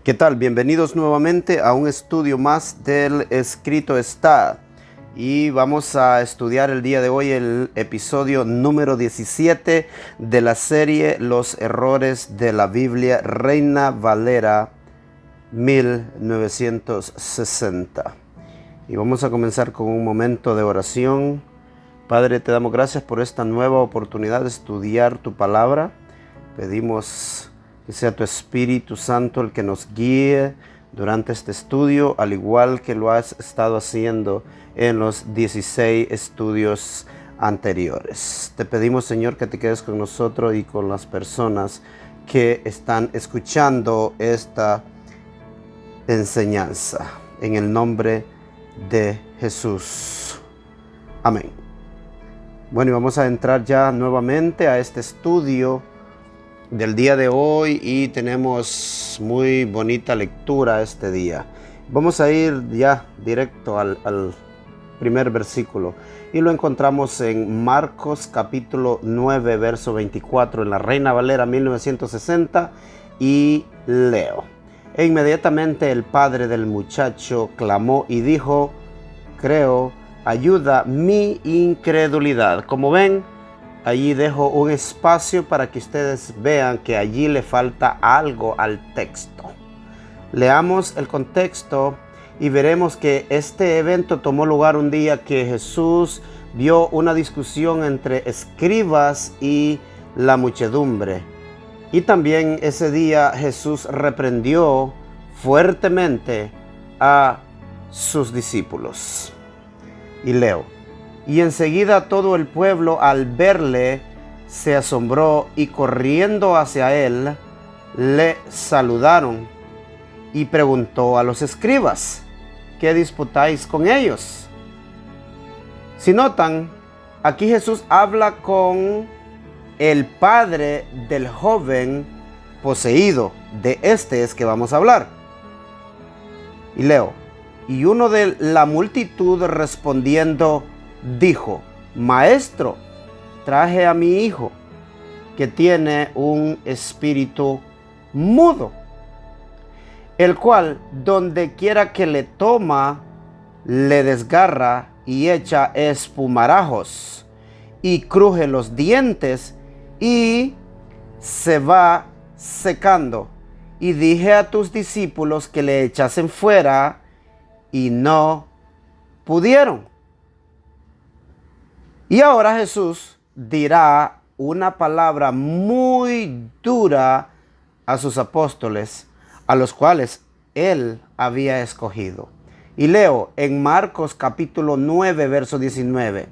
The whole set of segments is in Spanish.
¿Qué tal? Bienvenidos nuevamente a un estudio más del Escrito Está. Y vamos a estudiar el día de hoy el episodio número 17 de la serie Los errores de la Biblia, Reina Valera 1960. Y vamos a comenzar con un momento de oración. Padre, te damos gracias por esta nueva oportunidad de estudiar tu palabra. Pedimos que sea tu Espíritu Santo el que nos guíe durante este estudio, al igual que lo has estado haciendo en los 16 estudios anteriores. Te pedimos, Señor, que te quedes con nosotros y con las personas que están escuchando esta enseñanza. En el nombre de Jesús. Amén. Bueno, y vamos a entrar ya nuevamente a este estudio del día de hoy y tenemos muy bonita lectura este día. Vamos a ir ya directo al primer versículo y lo encontramos en Marcos capítulo 9 verso 24 en la Reina Valera 1960 y leo. E inmediatamente el padre del muchacho clamó y dijo: creo, ayuda mi incredulidad. Como ven, allí dejo un espacio para que ustedes vean que allí le falta algo al texto. Leamos el contexto y veremos que este evento tomó lugar un día que Jesús vio una discusión entre escribas y la muchedumbre. Y también ese día Jesús reprendió fuertemente a sus discípulos. Y leo. Y enseguida todo el pueblo al verle se asombró y corriendo hacia él le saludaron. Y preguntó a los escribas: ¿qué disputáis con ellos? Si notan, aquí Jesús habla con el padre del joven poseído. De este es que vamos a hablar. Y leo. Y uno de la multitud respondiendo dijo: Maestro, traje a mi hijo que tiene un espíritu mudo, el cual donde quiera que le toma, le desgarra y echa espumarajos y cruje los dientes y se va secando. Y dije a tus discípulos que le echasen fuera y no pudieron. Y ahora Jesús dirá una palabra muy dura a sus apóstoles, a los cuales él había escogido. Y leo en Marcos capítulo 9, verso 19.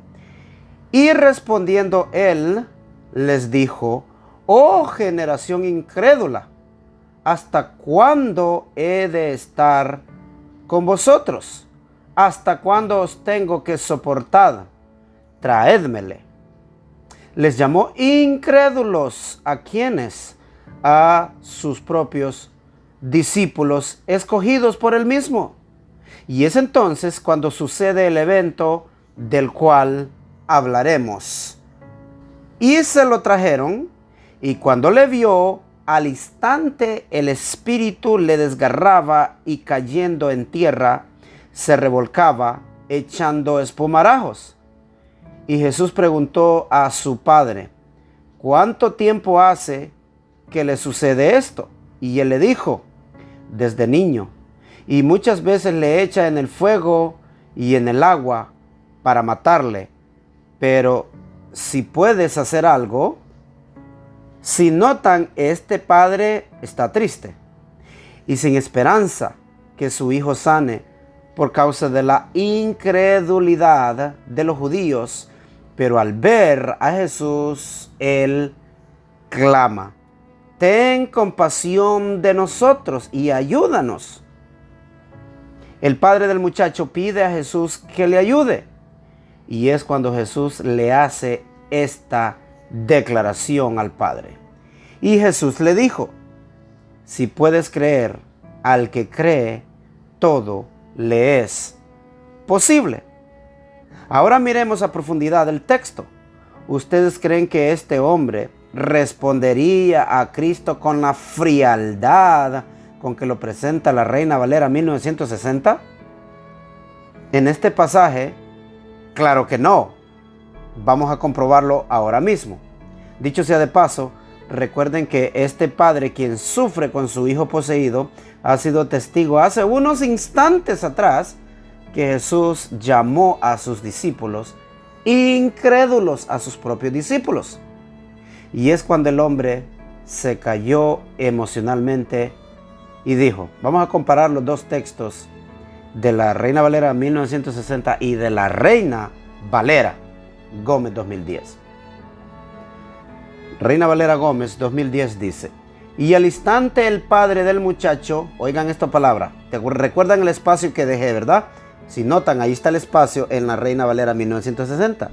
Y respondiendo él, les dijo: oh generación incrédula, ¿hasta cuándo he de estar con vosotros? ¿Hasta cuándo os tengo que soportar? Traédmele. Les llamó incrédulos. ¿A quiénes? A sus propios discípulos escogidos por él mismo. Y es entonces cuando sucede el evento del cual hablaremos. Y se lo trajeron, y cuando le vio, al instante el espíritu le desgarraba y cayendo en tierra se revolcaba echando espumarajos. Y Jesús preguntó a su padre: ¿cuánto tiempo hace que le sucede esto? Y él le dijo: desde niño, y muchas veces le echa en el fuego y en el agua para matarle. Pero si puedes hacer algo. Si notan, este padre está triste y sin esperanza que su hijo sane por causa de la incredulidad de los judíos. Pero al ver a Jesús, él clama: ten compasión de nosotros y ayúdanos. El padre del muchacho pide a Jesús que le ayude. Y es cuando Jesús le hace esta declaración al padre. Y Jesús le dijo: si puedes creer, al que cree, todo le es posible. Ahora miremos a profundidad el texto. ¿Ustedes creen que este hombre respondería a Cristo con la frialdad con que lo presenta la Reina Valera 1960? En este pasaje, claro que no. Vamos a comprobarlo ahora mismo. Dicho sea de paso, recuerden que este padre, quien sufre con su hijo poseído, ha sido testigo hace unos instantes atrás que Jesús llamó a sus discípulos incrédulos, a sus propios discípulos. Y es cuando el hombre se cayó emocionalmente y dijo, vamos a comparar los dos textos de la Reina Valera 1960 y de la Reina Valera Gómez 2010. Reina Valera Gómez 2010 dice, y al instante el padre del muchacho, oigan esta palabra, recuerdan el espacio que dejé, ¿verdad? Si notan, ahí está el espacio en la Reina Valera 1960.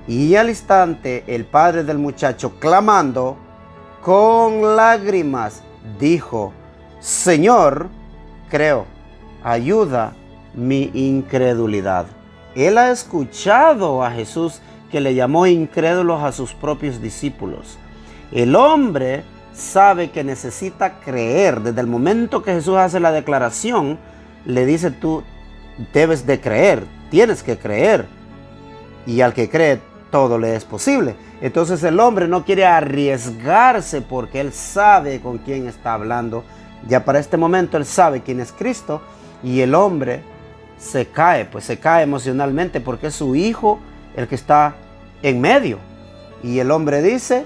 Y al instante el padre del muchacho, clamando con lágrimas, dijo, Señor, creo, ayuda mi incredulidad. Él ha escuchado a Jesús que le llamó incrédulos a sus propios discípulos. El hombre sabe que necesita creer. Desde el momento que Jesús hace la declaración, le dice, tú debes de creer, tienes que creer. Y al que cree, todo le es posible. Entonces el hombre no quiere arriesgarse porque él sabe con quién está hablando. Ya para este momento él sabe quién es Cristo. Y el hombre se cae emocionalmente porque es su hijo el que está en medio. Y el hombre dice,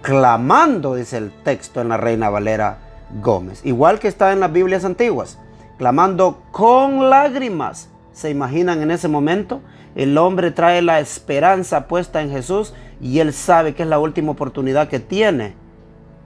clamando, dice el texto en la Reina Valera Gómez, igual que está en las Biblias antiguas, clamando con lágrimas. ¿Se imaginan en ese momento? El hombre trae la esperanza puesta en Jesús y él sabe que es la última oportunidad que tiene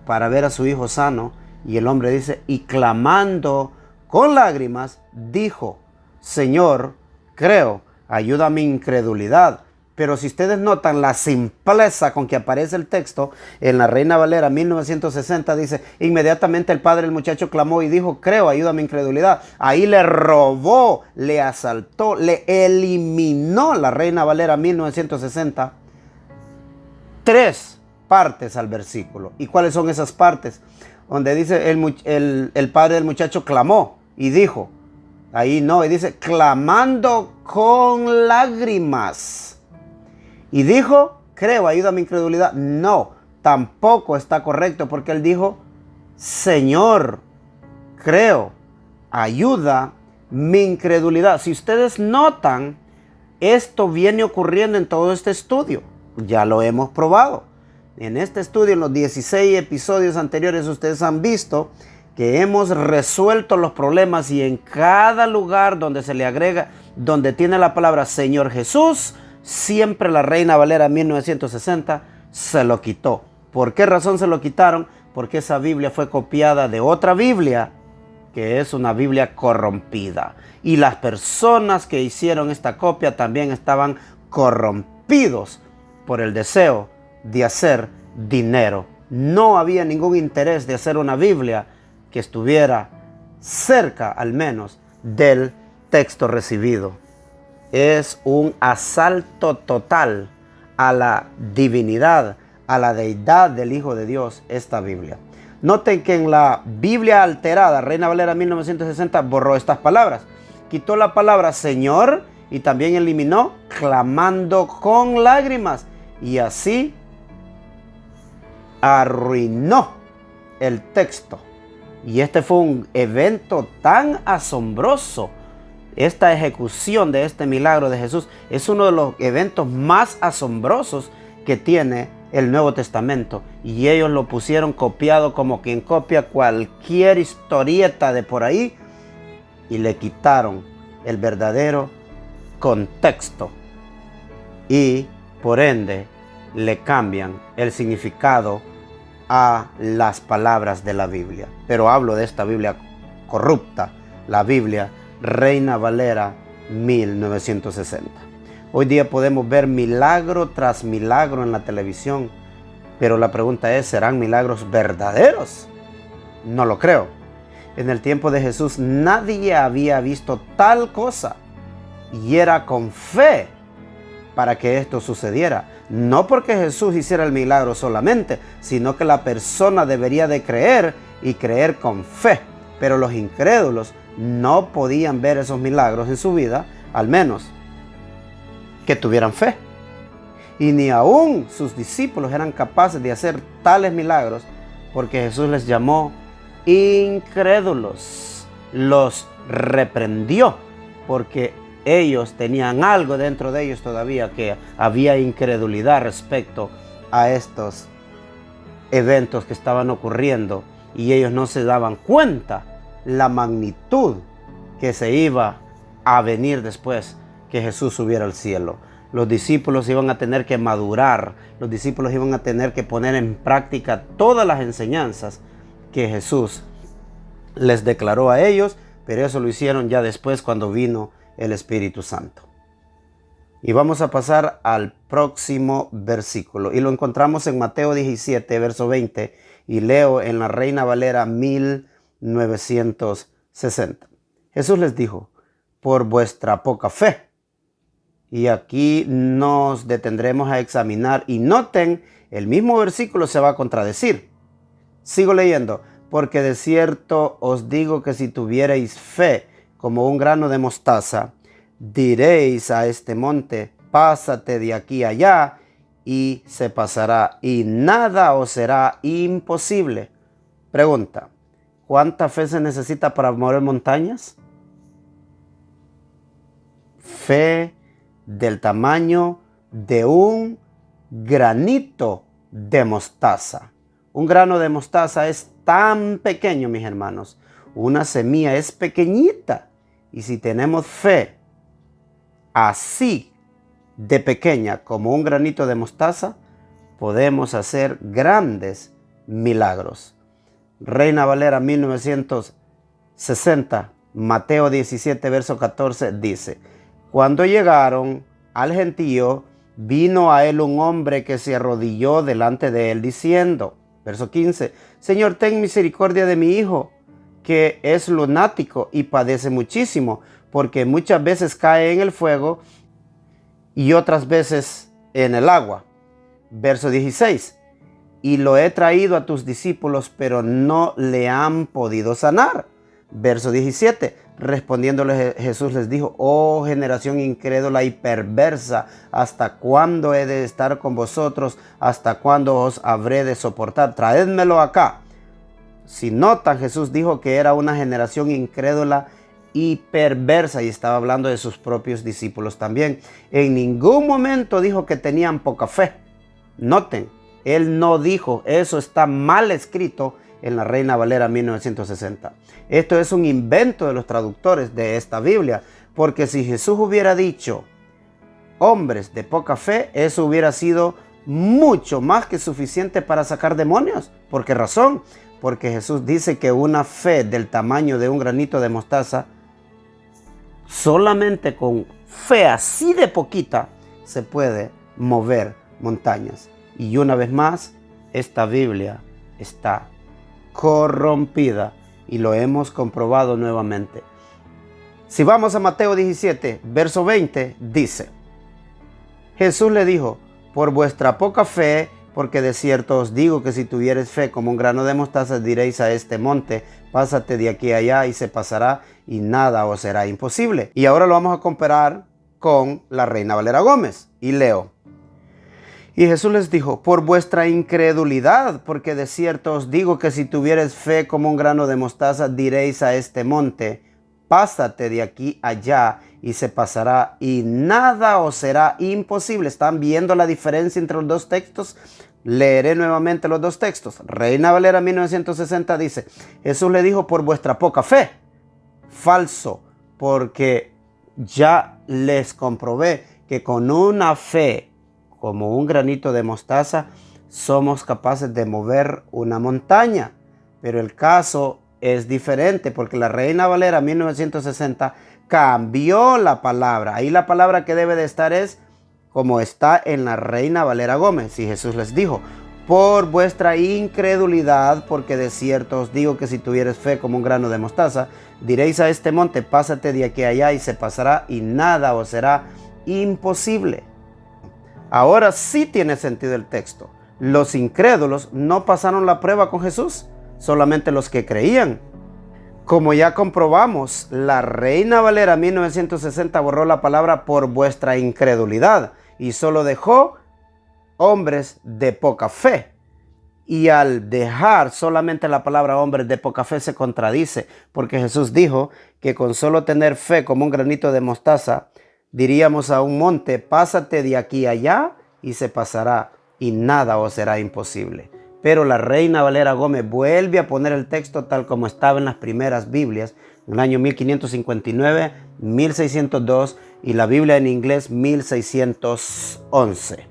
para ver a su hijo sano. Y el hombre dice, y clamando con lágrimas, dijo, Señor, creo, ayuda a mi incredulidad. Pero si ustedes notan la simpleza con que aparece el texto, en la Reina Valera 1960 dice, inmediatamente el padre del muchacho clamó y dijo, creo, ayuda a mi incredulidad. Ahí le robó, le asaltó, le eliminó la Reina Valera 1960 3 partes al versículo. ¿Y cuáles son esas partes? Donde dice el padre del muchacho clamó y dijo, ahí no, y dice, clamando con lágrimas. Y dijo, creo, ayuda a mi incredulidad. No, tampoco está correcto porque él dijo, Señor, creo, ayuda mi incredulidad. Si ustedes notan, esto viene ocurriendo en todo este estudio. Ya lo hemos probado. En este estudio, en los 16 episodios anteriores, ustedes han visto que hemos resuelto los problemas y en cada lugar donde se le agrega, donde tiene la palabra Señor Jesús, siempre la Reina Valera 1960 se lo quitó. ¿Por qué razón se lo quitaron? Porque esa Biblia fue copiada de otra Biblia, que es una Biblia corrompida. Y las personas que hicieron esta copia también estaban corrompidos por el deseo de hacer dinero. No había ningún interés de hacer una Biblia que estuviera cerca, al menos, del texto recibido. Es un asalto total a la divinidad, a la deidad del Hijo de Dios, esta Biblia. Noten que en la Biblia alterada, Reina Valera 1960, borró estas palabras. Quitó la palabra Señor y también eliminó clamando con lágrimas. Y así arruinó el texto. Y este fue un evento tan asombroso. Esta ejecución de este milagro de Jesús es uno de los eventos más asombrosos que tiene el Nuevo Testamento. Y ellos lo pusieron copiado como quien copia cualquier historieta de por ahí. Y le quitaron el verdadero contexto. Y por ende le cambian el significado a las palabras de la Biblia. Pero hablo de esta Biblia corrupta, la Biblia Reina Valera 1960. Hoy día podemos ver milagro tras milagro en la televisión, pero la pregunta es, ¿serán milagros verdaderos? No lo creo. En el tiempo de Jesús nadie había visto tal cosa y era con fe para que esto sucediera. No porque Jesús hiciera el milagro solamente, sino que la persona debería de creer y creer con fe. Pero los incrédulos no podían ver esos milagros en su vida, al menos que tuvieran fe. Y ni aún sus discípulos eran capaces de hacer tales milagros, porque Jesús les llamó incrédulos. Los reprendió porque ellos tenían algo dentro de ellos todavía, que había incredulidad respecto a estos eventos que estaban ocurriendo, y ellos no se daban cuenta la magnitud que se iba a venir después que Jesús subiera al cielo. Los discípulos iban a tener que madurar, los discípulos iban a tener que poner en práctica todas las enseñanzas que Jesús les declaró a ellos, pero eso lo hicieron ya después cuando vino el Espíritu Santo. Y vamos a pasar al próximo versículo, y lo encontramos en Mateo 17, verso 20, y leo en la Reina Valera 1960. Jesús les dijo: por vuestra poca fe. Y aquí nos detendremos a examinar, y noten, el mismo versículo se va a contradecir. Sigo leyendo: porque de cierto os digo que si tuvierais fe como un grano de mostaza, diréis a este monte: pásate de aquí a allá, y se pasará, y nada os será imposible. Pregunta: ¿cuánta fe se necesita para mover montañas? Fe del tamaño de un granito de mostaza. Un grano de mostaza es tan pequeño, mis hermanos. Una semilla es pequeñita. Y si tenemos fe así de pequeña como un granito de mostaza, podemos hacer grandes milagros. Reina Valera 1960, Mateo 17, verso 14 dice: cuando llegaron al gentío, vino a él un hombre que se arrodilló delante de él diciendo, verso 15, Señor, ten misericordia de mi hijo, que es lunático y padece muchísimo, porque muchas veces cae en el fuego y otras veces en el agua. Verso 16, y lo he traído a tus discípulos, pero no le han podido sanar. Verso 17, respondiéndole Jesús les dijo: oh generación incrédula y perversa, ¿hasta cuándo he de estar con vosotros? ¿Hasta cuándo os habré de soportar? Traédmelo acá. Si notan, Jesús dijo que era una generación incrédula y perversa, y estaba hablando de sus propios discípulos también. En ningún momento dijo que tenían poca fe. Noten, él no dijo, eso está mal escrito en la Reina Valera 1960. Esto es un invento de los traductores de esta Biblia, porque si Jesús hubiera dicho hombres de poca fe, eso hubiera sido mucho más que suficiente para sacar demonios. ¿Por qué razón? Porque Jesús dice que una fe del tamaño de un granito de mostaza, solamente con fe así de poquita, se puede mover montañas. Y una vez más, esta Biblia está corrompida y lo hemos comprobado nuevamente. Si vamos a Mateo 17, verso 20, dice: Jesús le dijo: por vuestra poca fe, porque de cierto os digo que si tuviereis fe como un grano de mostaza, diréis a este monte: pásate de aquí a allá, y se pasará, y nada os será imposible. Y ahora lo vamos a comparar con la Reina Valera Gómez, y leo: y Jesús les dijo: por vuestra incredulidad, porque de cierto os digo que si tuviereis fe como un grano de mostaza, diréis a este monte: pásate de aquí allá, y se pasará, y nada os será imposible. ¿Están viendo la diferencia entre los dos textos? Leeré nuevamente los dos textos. Reina Valera 1960 dice: Jesús le dijo: por vuestra poca fe. Falso, porque ya les comprobé que con una fe como un granito de mostaza somos capaces de mover una montaña. Pero el caso es diferente, porque la Reina Valera 1960 cambió la palabra. Ahí la palabra que debe de estar es como está en la Reina Valera Gómez. Y Jesús les dijo: por vuestra incredulidad, porque de cierto os digo que si tuvieres fe como un grano de mostaza, diréis a este monte: pásate de aquí a allá, y se pasará, y nada os será imposible. Ahora sí tiene sentido el texto. Los incrédulos no pasaron la prueba con Jesús. solamente los que creían. Como ya comprobamos, la Reina Valera 1960 borró la palabra por vuestra incredulidad y solo dejó hombres de poca fe. Y al dejar solamente la palabra hombres de poca fe se contradice, porque Jesús dijo que con solo tener fe como un granito de mostaza, diríamos a un monte, pásate de aquí a allá y se pasará y nada os será imposible. Pero la Reina Valera Gómez vuelve a poner el texto tal como estaba en las primeras Biblias, en el año 1559, 1602 y la Biblia en inglés 1611.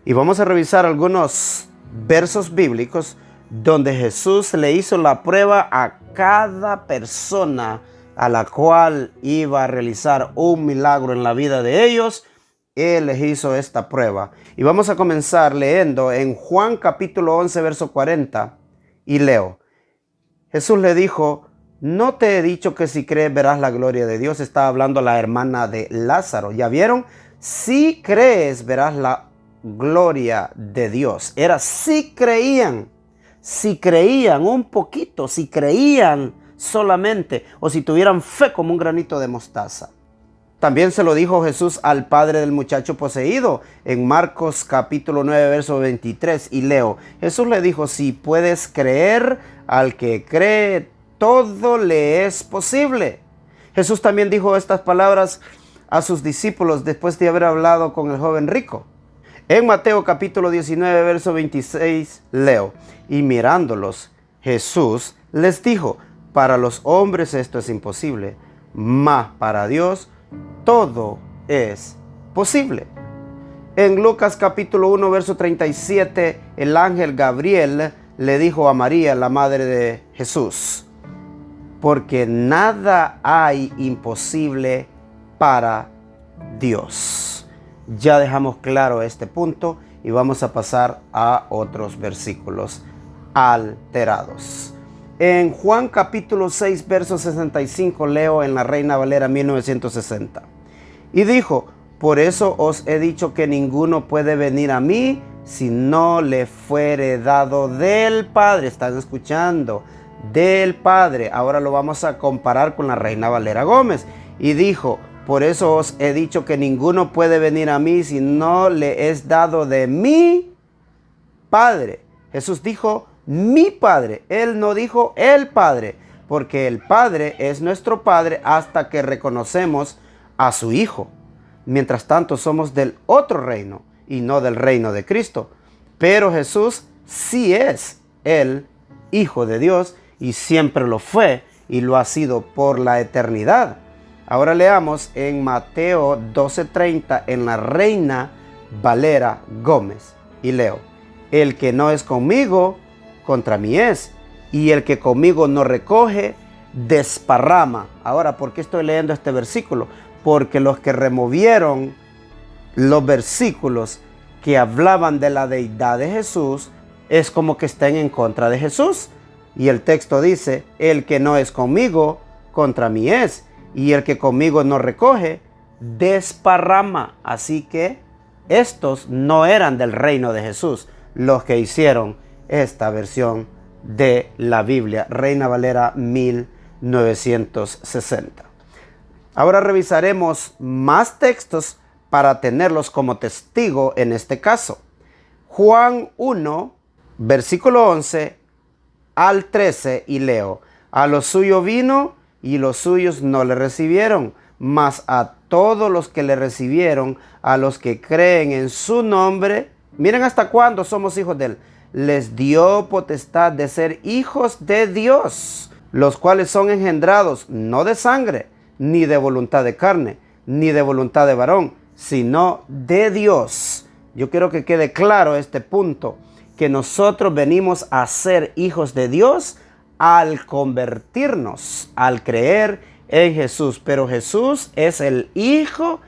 Y vamos a revisar algunos versos bíblicos donde Jesús le hizo la prueba a cada persona a la cual iba a realizar un milagro en la vida de ellos. Él les hizo esta prueba. Y vamos a comenzar leyendo en Juan capítulo 11, verso 40. Y leo. Jesús le dijo, ¿no te he dicho que si crees verás la gloria de Dios? Estaba hablando la hermana de Lázaro. ¿Ya vieron? Si crees verás la gloria de Dios. Era si creían un poquito, si creían solamente, o si tuvieran fe como un granito de mostaza. También se lo dijo Jesús al padre del muchacho poseído en Marcos capítulo 9 verso 23 y leo. Jesús le dijo, si puedes creer, al que cree todo le es posible. Jesús también dijo estas palabras a sus discípulos después de haber hablado con el joven rico. En Mateo capítulo 19 verso 26 leo. Y mirándolos, Jesús les dijo, para los hombres esto es imposible, mas para Dios todo es posible. En Lucas capítulo 1 verso 37, el ángel Gabriel le dijo a María, la madre de Jesús, porque nada hay imposible para Dios. Ya dejamos claro este punto y vamos a pasar a otros versículos alterados. En Juan capítulo 6 verso 65 leo en la Reina Valera 1960. Y dijo, por eso os he dicho que ninguno puede venir a mí si no le fuere dado del Padre. ¿Están escuchando? Del Padre. Ahora lo vamos a comparar con la Reina Valera Gómez. Y dijo, por eso os he dicho que ninguno puede venir a mí si no le es dado de mi Padre. Jesús dijo, mi Padre. Él no dijo el Padre, porque el Padre es nuestro Padre hasta que reconocemos a su Hijo. Mientras tanto somos del otro reino y no del reino de Cristo. Pero Jesús sí es el Hijo de Dios y siempre lo fue y lo ha sido por la eternidad. Ahora leamos en Mateo 12:30 en la Reina Valera Gómez y leo. El que no es conmigo, contra mí es, y el que conmigo no recoge, desparrama. Ahora, ¿por qué estoy leyendo este versículo? Porque los que removieron los versículos que hablaban de la deidad de Jesús, es como que estén en contra de Jesús. Y el texto dice, el que no es conmigo, contra mí es, y el que conmigo no recoge, desparrama. Así que estos no eran del reino de Jesús, los que hicieron esta versión de la Biblia, Reina Valera 1960. Ahora revisaremos más textos para tenerlos como testigo en este caso. Juan 1, versículo 11 al 13 y leo. A los suyos vino y los suyos no le recibieron, mas a todos los que le recibieron, a los que creen en su nombre, miren hasta cuándo somos hijos de él, les dio potestad de ser hijos de Dios, los cuales son engendrados no de sangre, ni de voluntad de carne, ni de voluntad de varón, sino de Dios. Yo quiero que quede claro este punto, que nosotros venimos a ser hijos de Dios al convertirnos, al creer en Jesús. Pero Jesús es el Hijo,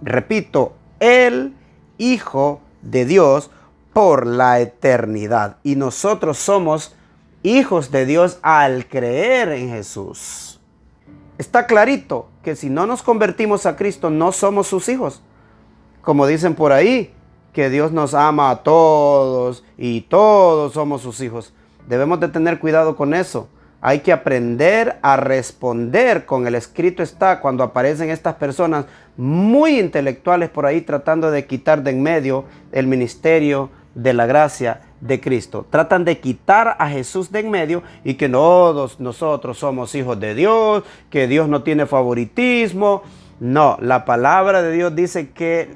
repito, el Hijo de Dios por la eternidad. Y nosotros somos hijos de Dios al creer en Jesús. Está clarito que si no nos convertimos a Cristo, no somos sus hijos. Como dicen por ahí, que Dios nos ama a todos y todos somos sus hijos. Debemos de tener cuidado con eso. Hay que aprender a responder con el escrito está cuando aparecen estas personas muy intelectuales por ahí tratando de quitar de en medio el ministerio de la gracia de Cristo. Tratan de quitar a Jesús de en medio y que todos nosotros somos hijos de Dios, que Dios no tiene favoritismo. No, la palabra de Dios dice que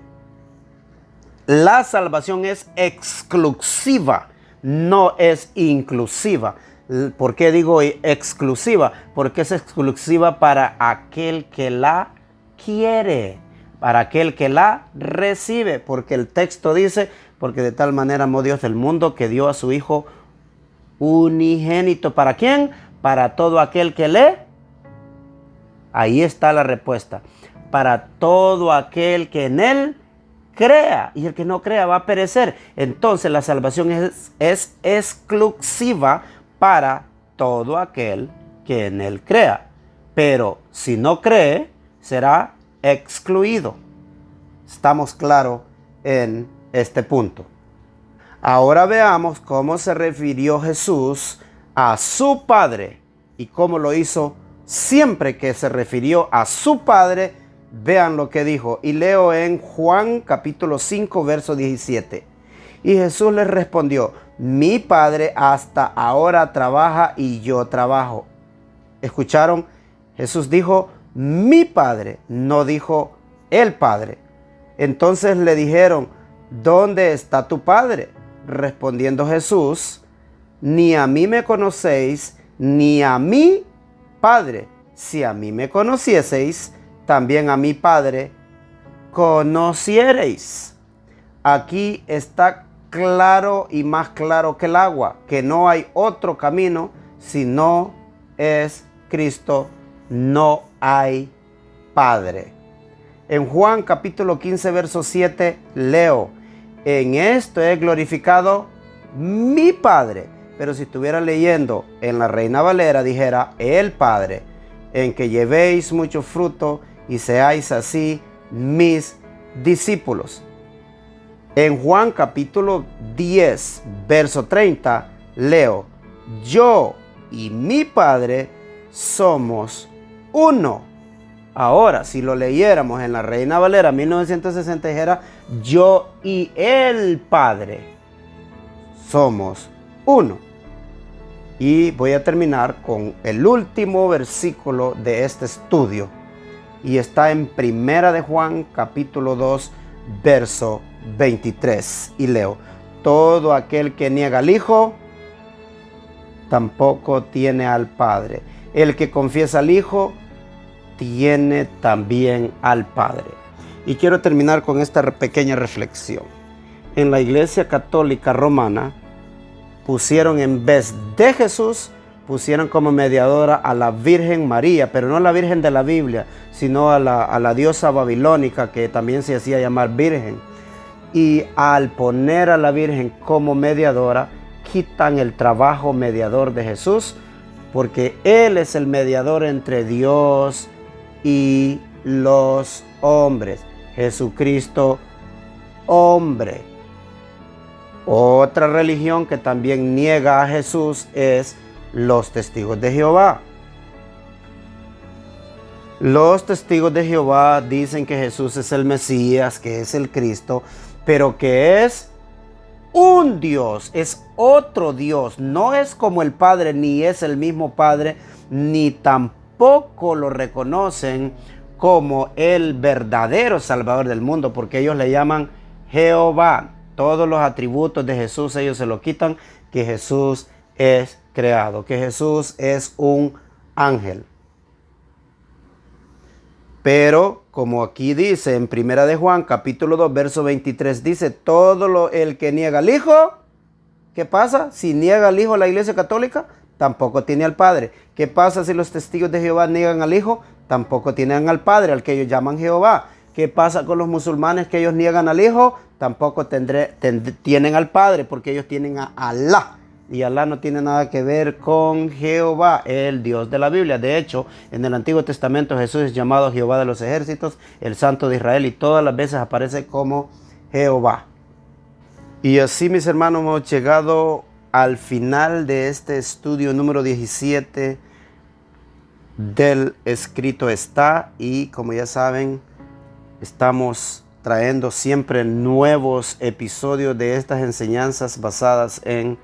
la salvación es exclusiva, no es inclusiva. ¿Por qué digo exclusiva? Porque es exclusiva para aquel que la quiere, para aquel que la recibe. Porque el texto dice, porque de tal manera amó Dios del mundo que dio a su Hijo unigénito. ¿Para quién? Para todo aquel que lee. Ahí está la respuesta. Para todo aquel que en él crea. Y el que no crea va a perecer. Entonces la salvación es exclusiva para todo aquel que en él crea. Pero si no cree, será excluido. Estamos claros en este punto. Ahora veamos cómo se refirió Jesús a su Padre y cómo lo hizo siempre que se refirió a su Padre. Vean lo que dijo. Y leo en Juan capítulo 5, verso 17. Y Jesús les respondió: mi Padre hasta ahora trabaja y yo trabajo. ¿Escucharon? Jesús dijo mi Padre, no dijo el Padre. Entonces le dijeron: ¿dónde está tu Padre? Respondiendo Jesús: ni a mí me conocéis, ni a mi Padre. Si a mí me conocieseis, también a mi Padre conociereis. Aquí está claro y más claro que el agua, que no hay otro camino si no es Cristo, no hay Padre. En Juan capítulo 15, verso 7, leo: en esto he glorificado mi Padre. Pero si estuviera leyendo en la Reina Valera, dijera el Padre, en que llevéis mucho fruto y seáis así mis discípulos. En Juan capítulo 10, verso 30, leo: yo y mi Padre somos uno. Ahora, si lo leyéramos en la Reina Valera 1960, dijera: yo y el Padre somos uno. Y voy a terminar con el último versículo de este estudio. Y está en Primera de Juan capítulo 2, verso 23. Y leo: todo aquel que niega al Hijo, tampoco tiene al Padre. El que confiesa al Hijo, tiene también al Padre. Y quiero terminar con esta pequeña reflexión. En la Iglesia Católica Romana pusieron, en vez de Jesús, pusieron como mediadora a la Virgen María, pero no la Virgen de la Biblia, sino a la diosa babilónica, que también se hacía llamar Virgen. Y al poner a la Virgen como mediadora, quitan el trabajo mediador de Jesús, porque Él es el mediador entre Dios y los hombres. Jesucristo, hombre. Otra religión que también niega a Jesús es los testigos de Jehová. Los testigos de Jehová dicen que Jesús es el Mesías, que es el Cristo, pero que es un Dios, es otro Dios. No es como el Padre, ni es el mismo Padre, ni tampoco lo reconocen como el verdadero Salvador del mundo, porque ellos le llaman Jehová. Todos los atributos de Jesús ellos se lo quitan, que Jesús es creado, que Jesús es un ángel. Pero como aquí dice en Primera de Juan capítulo 2 verso 23, dice: todo el que niega al Hijo, ¿qué pasa? Si niega al Hijo la Iglesia Católica, tampoco tiene al Padre. ¿Qué pasa si los testigos de Jehová niegan al Hijo? Tampoco tienen al Padre, al que ellos llaman Jehová. ¿Qué pasa con los musulmanes que ellos niegan al Hijo? Tampoco tienen al Padre, porque ellos tienen a Alá. Y Alá no tiene nada que ver con Jehová, el Dios de la Biblia. De hecho, en el Antiguo Testamento Jesús es llamado Jehová de los ejércitos, el Santo de Israel, y todas las veces aparece como Jehová. Y así, mis hermanos, hemos llegado al final de este estudio número 17 del Escrito está, y como ya saben, estamos trayendo siempre nuevos episodios de estas enseñanzas basadas en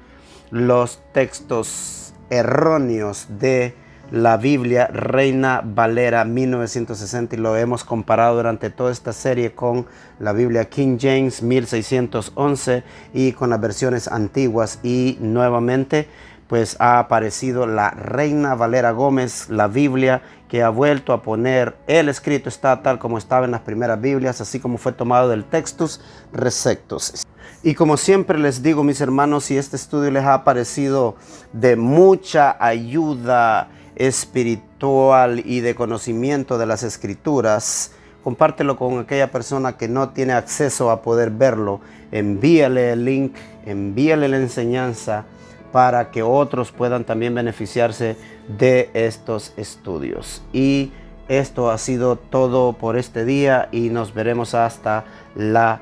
los textos erróneos de la Biblia Reina Valera 1960, y lo hemos comparado durante toda esta serie con la Biblia King James 1611 y con las versiones antiguas, y nuevamente pues ha aparecido la Reina Valera Gómez, la Biblia que ha vuelto a poner el escrito está tal como estaba en las primeras Biblias, así como fue tomado del Textus Receptus. Y como siempre les digo, mis hermanos, si este estudio les ha parecido de mucha ayuda espiritual y de conocimiento de las Escrituras, compártelo con aquella persona que no tiene acceso a poder verlo. Envíale el link, envíale la enseñanza para que otros puedan también beneficiarse de estos estudios. Y esto ha sido todo por este día, y nos veremos hasta la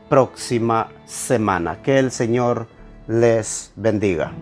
próxima semana. Que el Señor les bendiga.